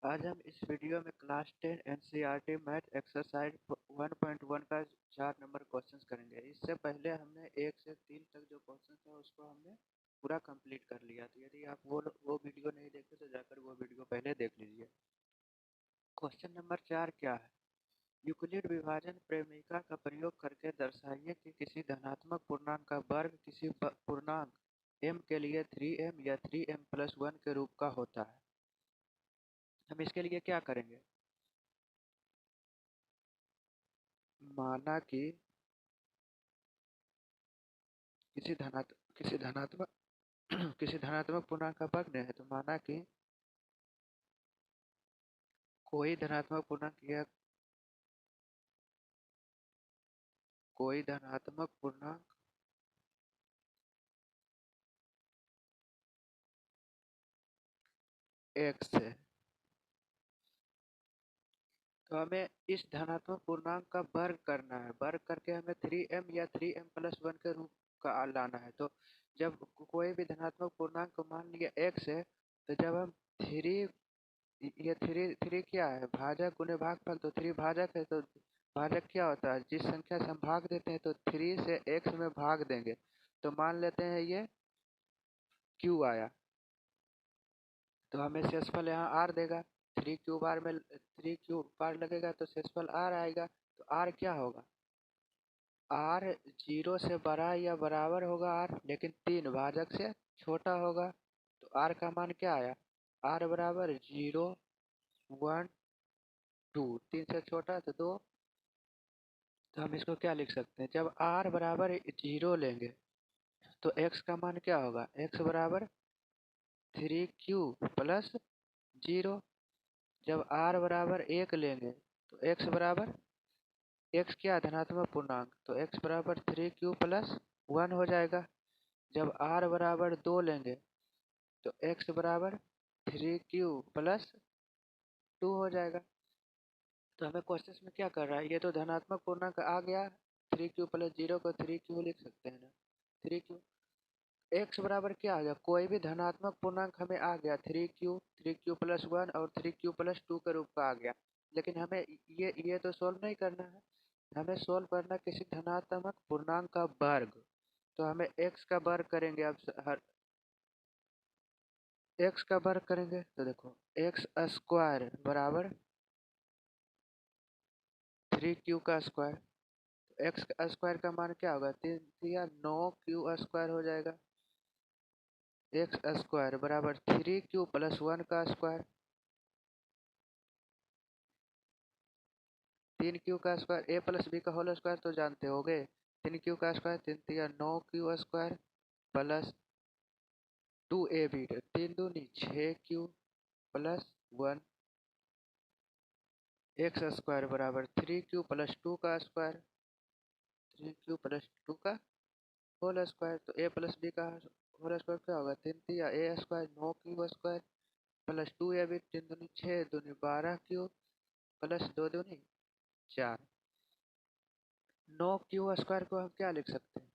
आज हम इस वीडियो में क्लास 10 एनसीईआरटी मैथ एक्सरसाइज 1.1 का 4 नंबर क्वेश्चंस करेंगे। इससे पहले हमने 1 से 3 तक जो क्वेश्चन था उसको हमने पूरा कंप्लीट कर लिया। तो यदि आप वो वीडियो नहीं देखे तो जाकर वो वीडियो पहले देख लीजिए। क्वेश्चन नंबर 4 क्या है? यूक्लिड विभाजन प्रेमिका का प्रयोग करके दर्शाइए कि किसी धनात्मक पूर्णांक का वर्ग किसी पूर्णांक m के लिए 3m या 3m+1 के रूप का होता है। हम इसके लिए क्या करेंगे? माना कि किसी धनात्मक किसी धनात्मक पूर्णांक का वर्ग है, तो माना कि कोई धनात्मक पूर्णांक या कोई धनात्मक पूर्णांक x है, तो हमें इस धनात्मक पूर्णांक का वर्ग करना है। वर्ग करके हमें 3m या 3m+1 के रूप का लाना है। तो जब कोई भी धनात्मक पूर्णांक मान लिया x है, तो जब हम थ्री ये थ्री थ्री क्या है? भाजक गुणे भागफल। तो 3 भाजक है, तो भाजक क्या होता है? जिस संख्या से हम भाग देते हैं तो 3 से x में भाग देंगे। तो मान लेते हैं ये q आया, तो हमें शेषफल यहाँ r देगा। 3 क्यूब r लगेगा तो शेषफल r आएगा। तो r क्या होगा? r 0 से बड़ा या बराबर होगा r, लेकिन 3 भाजक से छोटा होगा। तो r का मान क्या आया? r बराबर 0, 1, 2। 3 से छोटा तो 2। तो हम इसको क्या लिख सकते हैं? जब r बराबर 0 लेंगे तो x का मान क्या होगा? x बराबर 3q+0। जब r बराबर 1 लेंगे तो x बराबर x क्या धनात्मक पूर्णांक, तो x बराबर 3q+1 हो जाएगा। जब r बराबर 2 लेंगे तो x बराबर 3q+2 हो जाएगा। तो हमें क्वेश्चन में क्या कर रहा है? ये तो धनात्मक पूर्णांक आ गया, 3q+0 को 3q लिख सकते हैं ना। 3q x बराबर क्या आ गया? कोई भी धनात्मक पूर्णांक हमें आ गया, 3q, 3q+1 और 3q+2 के रूप का आ गया। लेकिन हमें ये तो सोल्व नहीं करना है, हमें सोल्व करना किसी धनात्मक पूर्णांक का वर्ग। तो हमें x का वर्ग करेंगे। अब हर x का वर्ग करेंगे तो देखो x² बराबर 3q का स्क्वायर। तो x का स्क्वायर का मान क्या होगा? 3 9q² हो जाएगा। x² बराबर 3q+1 का स्क्वायर। 3q का स्क्वायर a+b का होल स्क्वायर तो जानते होगे। 3q का स्क्वायर 3 9q² प्लस 2ab, 3 दूनी 6q+1। x² बराबर 3q+2 का स्क्वायर, 3q+2 का होल स्क्वायर। तो a+b का होल स्क्वायर क्या होगा? 3 a², 9q² प्लस 2ab, 3 दूनी 6, दूनी 12q प्लस 2 दूनी 4। 9q² को हम क्या लिख सकते हैं?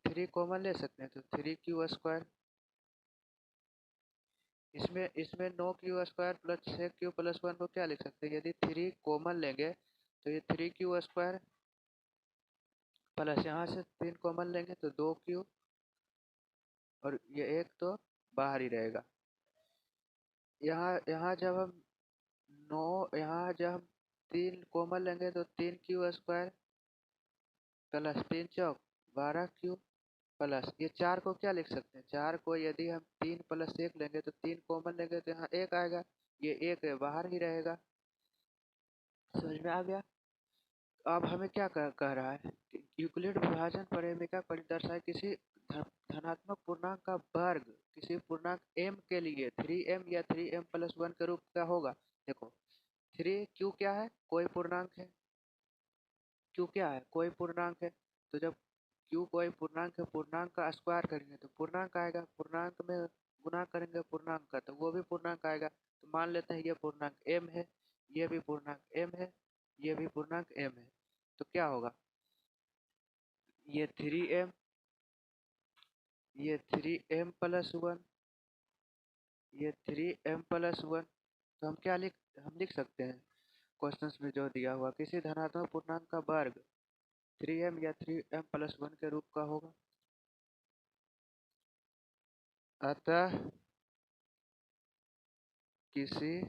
3 कॉमन ले सकते हैं, तो 3q²। इसमें 9q² प्लस 6q+1 को क्या लिख सकते हैं? यदि 3 कॉमन लेंगे तो ये 3q² प्लस यहाँ से 3 कॉमन लेंगे तो 2q, और ये एक तो बाहर ही रहेगा। यहाँ जब हम 3 कॉमन लेंगे तो 3q² प्लस 3 चौक 12q प्लस ये 4 को क्या लिख सकते हैं? 4 को यदि हम 3 + 1 लेंगे तो 3 कॉमन लेंगे तो यहाँ 1 आएगा। ये 1 बाहर ही रहेगा। समझ में आ गया? अब हमें क्या कह रहा है कि यूक्लिड विभाजन परिमिका दर्शाए किसी धनात्मक पूर्णांक का वर्ग किसी पूर्णांक m के लिए 3m या 3m+1 के रूप का होगा। देखो 3q क्या है? कोई पूर्णांक है। q क्या है? कोई पूर्णांक है। तो जब q कोई पूर्णांक है, पूर्णांक का स्क्वायर करेंगे तो पूर्णांक आएगा। पूर्णांक में गुणा करेंगे पूर्णांक का तो वो भी पूर्णांक आएगा। तो मान लेते हैं ये पूर्णांक m है, ये भी पूर्णांक m है, ये भी पूर्णांक m है। तो क्या होगा? ये 3m, ये 3m+1, ये 3m+1 तो हम लिख सकते हैं क्वेश्चंस में जो दिया हुआ, किसी धनात्मक पूर्णांक का वर्ग 3m या 3m+1 के रूप का होगा। अतः किसी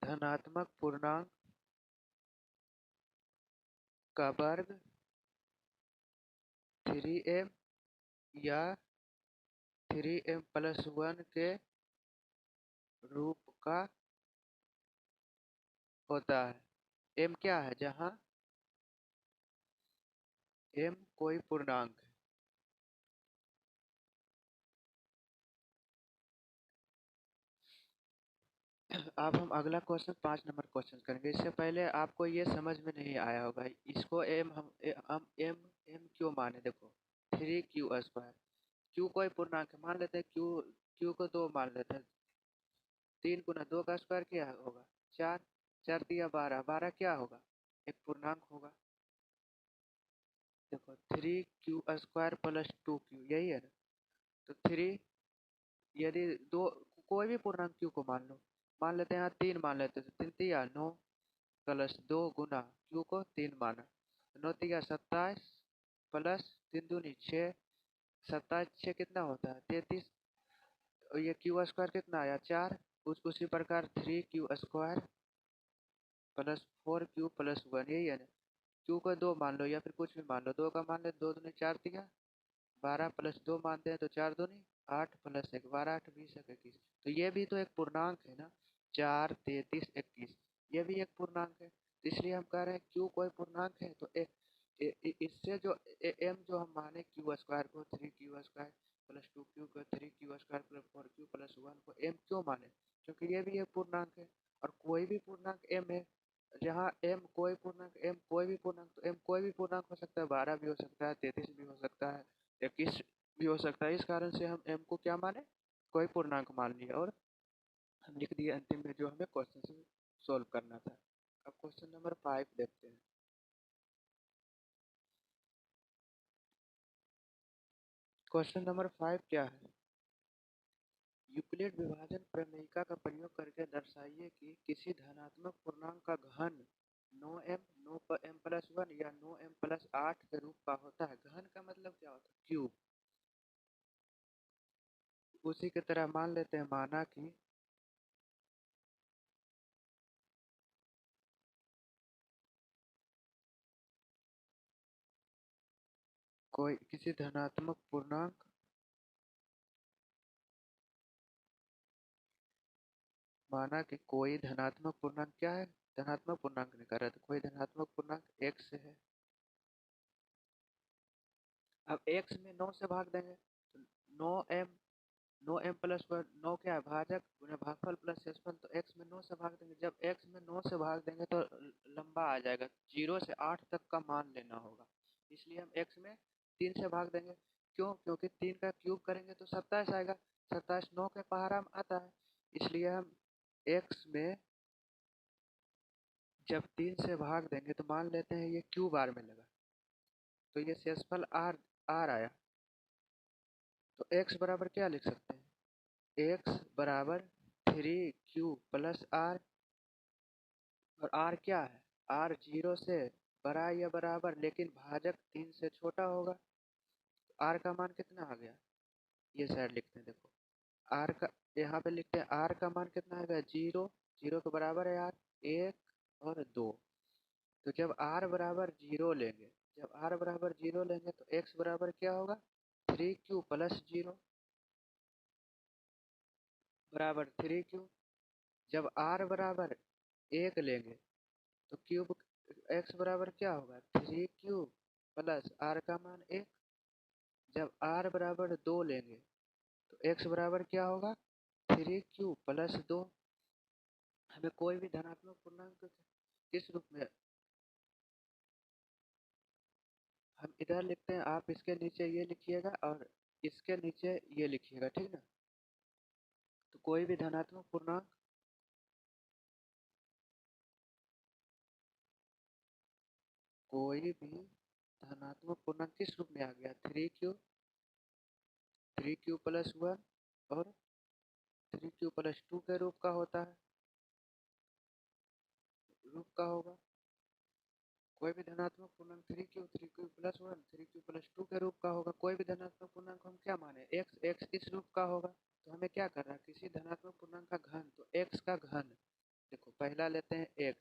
धनात्मक पूर्णांक का वर्ग 3m या 3m+1 के रूप का होता है। m क्या है? जहाँ m कोई पूर्णांक है। अब हम अगला क्वेश्चन 5 नंबर क्वेश्चन करेंगे। इससे पहले आपको ये समझ में नहीं आया होगा, इसको हम m क्यों माने। देखो 3q², q कोई पूर्णांक है, मान लेते हैं q को 2 मान लेते हैं। 3 गुना 2 का स्क्वायर क्या होगा? 4, 4 दिया 12, 12 क्या होगा? एक पूर्णांक होगा। देखो 3q² + 2q, यही है ना। तो 3, यदि दो कोई भी पूर्णांक q को मान लो, मान लेते हैं यहाँ 3 मान लेते हैं, तो 3 तिया 9 + 2 गुना q को 3 माना, 9 तिया 27 प्लस 3 दूनी 6, 27 6 कितना होता है? 33। और ये q² कितना आया? 4। उसी प्रकार 3q² + 4q + 1, यही है ना। q को 2 मान लो या फिर कुछ भी मान लो, 2 का मान ले, 2 दूनी 4 तिया 12 + 2 मानते हैं तो 4 दूनी 8 + 1 12, 8 20 1 21। तो ये भी तो एक पूर्णांक है ना, 4 33 21, ये भी एक पूर्णांक है। तो इसलिए हम कह रहे हैं क्यू कोई पूर्णांक है। तो इससे जो m जो हम माने q² को 3q² + 2q को 3q² + 4q + 1 को m क्यों माने? क्योंकि ये भी एक पूर्णांक है। और कोई भी पूर्णांक m है, जहाँ m कोई पूर्णांक, m कोई भी पूर्णांक, तो m कोई भी पूर्णांक हो सकता है, 12 भी हो सकता है, 33 भी हो सकता है, 21 भी हो सकता है। इस कारण से हम m को क्या माने? कोई पूर्णांक मान लिया और हम लिख दिए अंतिम में जो हमें क्वेश्चन सोल्व करना था। अब क्वेश्चन नंबर 5 देखते हैं। क्वेश्चन नंबर 5 क्या है? यूक्लिड विभाजन प्रमेयिका का प्रयोग करके दर्शाइए कि किसी धनात्मक पूर्णांक का घन 9m 9m+1 या 9m+8 के रूप का होता है। घन का मतलब क्या होता है? क्यूब। उसी की तरह मान लेते हैं, माना कि कोई किसी धनात्मक पूर्णांक माना कि कोई धनात्मक पूर्णांक क्या है? धनात्मक पूर्णांक नहीं कर रहा था, कोई धनात्मक पूर्णांक x है। अब x में 9 से भाग देंगे तो 9m+1, 9 क्या है? भाजक गुना भागफल प्लस शेषफल, तो x में 9 से भाग देंगे। जब x में 9 से भाग देंगे तो लंबा आ जाएगा, 0 से 8 तक का मान लेना होगा। इसलिए हम x में 3 से भाग देंगे। क्यों? क्योंकि 3 का क्यूब करेंगे तो 27 आएगा, 27 9 के पहाड़ा में आता है। इसलिए हम x में जब 3 से भाग देंगे तो मान लेते हैं ये क्यू बार में लगा, तो ये शेषफल आर आया। तो x बराबर क्या लिख सकते हैं? x बराबर 3q + r। और r क्या है? r 0 से बड़ा या बराबर, लेकिन भाजक 3 से छोटा होगा। तो r का मान कितना आ गया? ये साइड लिखते हैं, देखो r का, यहाँ पे लिखते हैं r का मान कितना आ गया? 0, 0 के बराबर है r, 1 और 2। तो जब r बराबर 0 लेंगे, जब r बराबर 0 लेंगे तो x बराबर क्या होगा? 3q + 0 बराबर 3q। जब r बराबर 1 लेंगे तो क्यूब x बराबर क्या होगा? 3q + r का मान 1। जब r बराबर 2 लेंगे तो x बराबर क्या होगा? 3q + 2। हमें कोई भी धनात्मक पूर्णांक किस रूप में, हम इधर लिखते हैं, आप इसके नीचे ये लिखिएगा और इसके नीचे ये लिखिएगा, ठीक ना। तो कोई भी धनात्मक पूर्णांक कोई भी धनात्मक पूर्णांक किस रूप में आ गया? 3q + 1 और 3q+2 के रूप का होता है, रूप का होगा। कोई भी धनात्मक पूर्णांक 3q+1 3q+2 के रूप का होगा। कोई भी धनात्मक पूर्णांक हम क्या माने, x इस रूप का होगा। तो हमें क्या करना है, किसी धनात्मक पूर्णांक का घन, तो x का घन। देखो पहला लेते हैं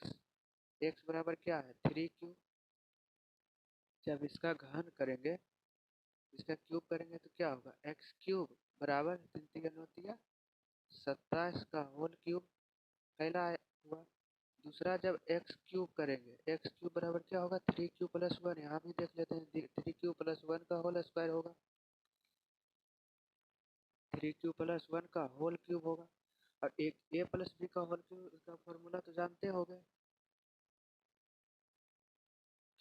x बराबर क्या है 3q। जब इसका घन करेंगे, इसका क्यूब करेंगे तो क्या होगा, x³ बराबर 3×9=27 का होल क्यूब, पहला हुआ। दूसरा जब x³ करेंगे, x³ बराबर क्या होगा 3q+1, यहाँ भी देख लेते हैं 3q+1 का होल स्क्वायर होगा, 3q+1 का होल क्यूब होगा। और एक a+b का होल क्यूब, इसका फॉर्मूला तो जानते होंगे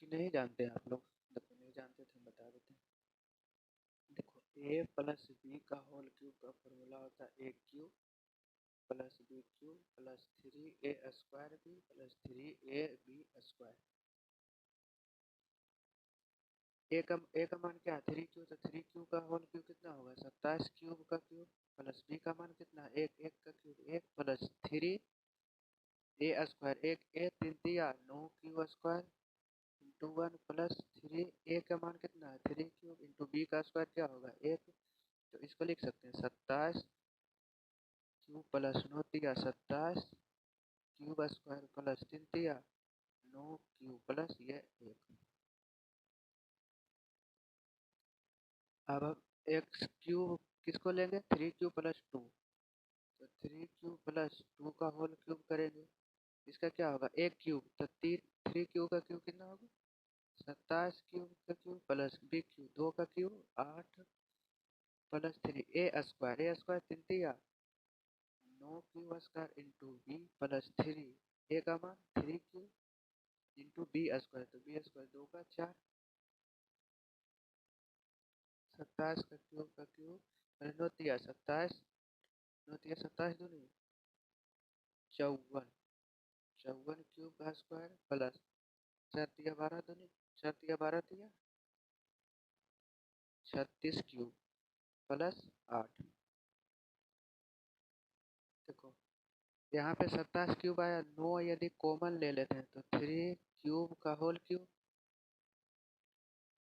कि नहीं जानते हैं आप लोग? देखो नहीं जानते थे, बता देते हैं। देखो a+b का होल क्यूब का फॉर्मूला होता है a³ + b³ + 3ab+3ab²। ए का मान क्या है 3q, तो 3q का होल क्यूब कितना होगा 27 क्यूब का क्यूब, प्लस बी का मान कितना है 1 का cube 1 + 3a², 1 a 3×9q² into 1 + 3 a का मान कितना है 3q इंटू बी का स्क्वायर क्या होगा 1। तो इसको लिख सकते हैं 27 क्यूब + 9×27 क्यूब स्क्वायर + 3×9q + ये 1। अब हम x³ किसको लेंगे 3q+2, तो 3q+2 का होल क्यूब करेंगे, इसका क्या होगा 1 क्यूब, तो 3q का क्यूब कितना होगा 27 क्यूब का क्यूब + b³ 2 का cube 8 + 3a² 3×9q² into b + 3 a का मान 3q इंटू b², तो b² 2 का 4, 27 का क्यूब 9×27 9×27 दूनी 54, 54 क्यूब का स्क्वायर प्लस 4×12 दूनी 4×12 36 क्यूब + 8। देखो यहाँ पे 27 क्यूब आया, 9 यदि कॉमन ले लेते हैं तो 3 क्यूब का होल क्यूब,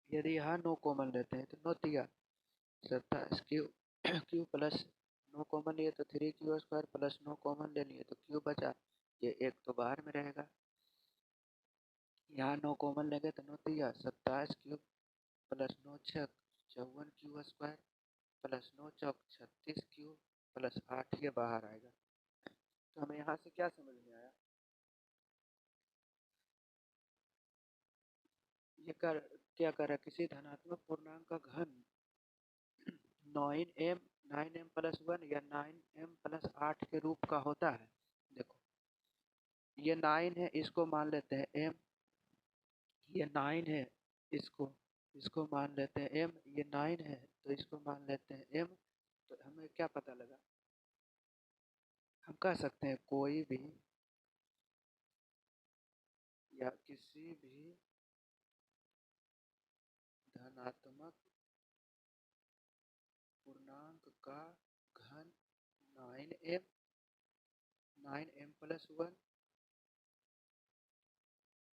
यदि यहाँ 9 कॉमन लेते हैं तो 9×27 क्यूब प्लस 9 कॉमन लिए तो 3q² + 9 कॉमन ले लिए तो क्यूब बचा, ये एक तो बाहर में रहेगा। यहाँ 9 कॉमन लेंगे तो 9×27 क्यूब + 9×6 54q² + 9×4 36 क्यूब + 8 ये बाहर आएगा। तो हमें यहाँ से क्या समझ में आया, ये क्या कर रहा है, किसी धनात्मक पूर्णांक का घन 9m + 1 या 9m + 8 के रूप का होता है। देखो ये 9 है, इसको मान लेते हैं m, ये 9 है, इसको मान लेते हैं m, ये 9 है तो इसको मान लेते हैं m। तो हमें क्या पता लगा, हम कह सकते हैं कोई भी या किसी भी धनात्मक पूर्णांक का घन 9m + 1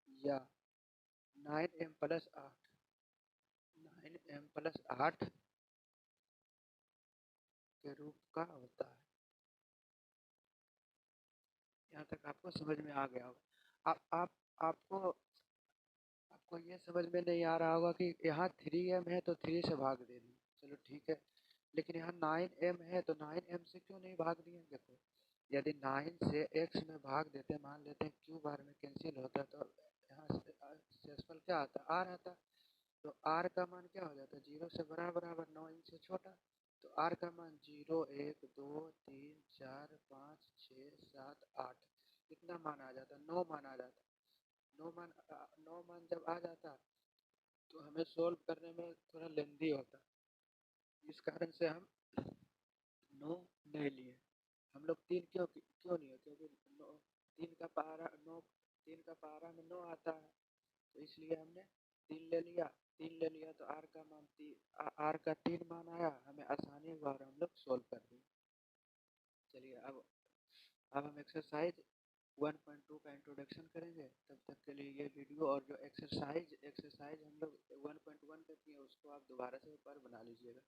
या 9m + 8 के रूप का होता है। यहाँ तक आपको समझ में आ गया होगा। आपको ये समझ में नहीं आ रहा होगा कि यहाँ 3m है तो 3 से भाग दे दिए, चलो ठीक है, लेकिन यहाँ 9m है तो 9m से क्यों नहीं भाग दिए। देखो यदि 9 से x में भाग देते, मान लेते हैं q बार में कैंसिल होता तो यहाँ से शेषफल क्या आता r आता, तो r का मान क्या हो जाता है 0 से बड़ा बराबर 9 से छोटा, तो r का मान 0 1 2 3 4 5 6 7 8 कितना मान आ जाता, 9 मान आ जाता। 9 मान जब आ जाता तो हमें सोल्व करने में थोड़ा लेंदी होता, इस कारण से हम 9 नहीं लिए। हम लोग 3 क्यों नहीं, क्योंकि 3 का पारा 9, 3 का पारा में 9 आता है, तो इसलिए हमने 3 ले लिया। 3 ले लिया तो r का मान r का 3 मान आया, हमें आसानी हुआ और हम लोग सोल्व कर दिए। चलिए। चलिए अब हम एक्सरसाइज 1.2 का इंट्रोडक्शन करेंगे। तब तक के लिए ये वीडियो और जो एक्सरसाइज हम लोग 1.1 का किए उसको आप दोबारा से एक बार बना लीजिएगा।